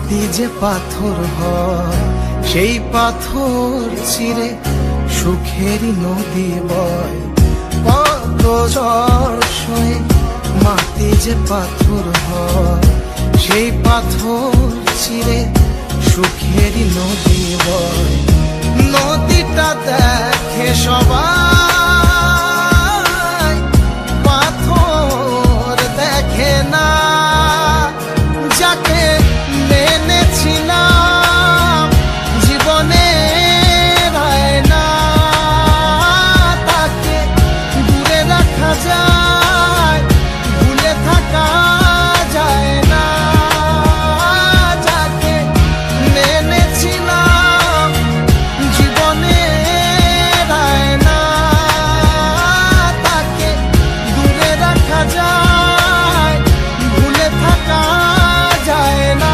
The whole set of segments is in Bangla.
মাটি যে পাথর হয় সেই পাথর চিরে সুখেরই নদী বয়। কত ঝড় সয়ে মাটি যে পাথর হয় সেই পাথর চিরে সুখেরই নদী বয়। নদীটা দেখে সবাই, পাথর দেখে না। যাকে মেনেছিলাম জীবনে না, তাকে দূরে রাখা যায়, ভুলে থাকা যায় না। যাকে মেনেছিলাম জীবনে না, তাকে দূরে রাখা যায়, ভুলে থাকা যায় না।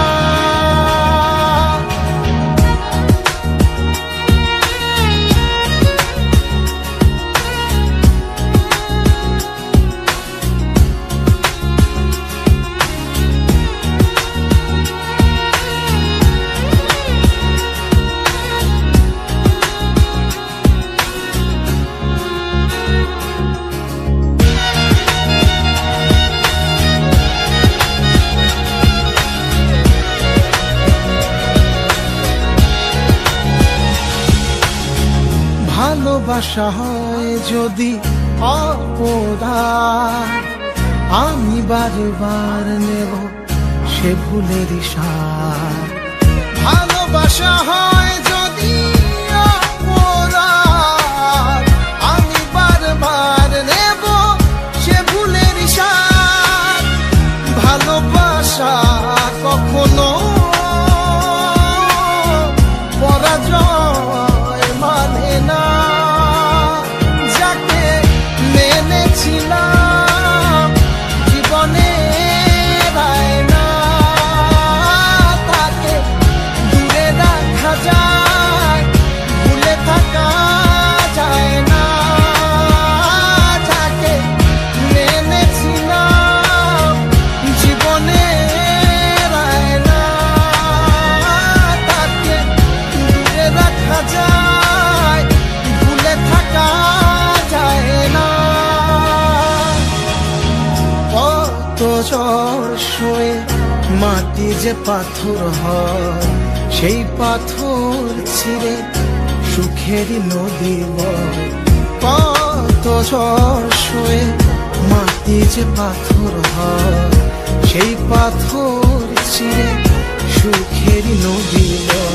ভালোবাসা হয় যদি অপরাধ, আমি বারবার নেব সে ভুলের সাথ। ভালোবাসা হয় যদি অপরাধ, আমি বারবার নেব সে ভুলের সাথ। ভালোবাসা কখনো পরাজয় মানে না। যাকে মেনেছিলাম জীবনে না, তাকে দূরে রাখা যায়, ভুলে থাকা যায় না। যাকে মেনেছিলাম জীবনে না, তাকে দূরে রাখা যায়, ভুলে থাকা যায় না। কত ঝড় সয়ে মাটি যে পাথর হয় সেই পাথর ছিঁড়ে সুখেরই নদী বয়। কত ঝড় সয়ে মাটি যে পাথর হয় সেই পাথর ছিঁড়ে সুখেরই নদী বয়।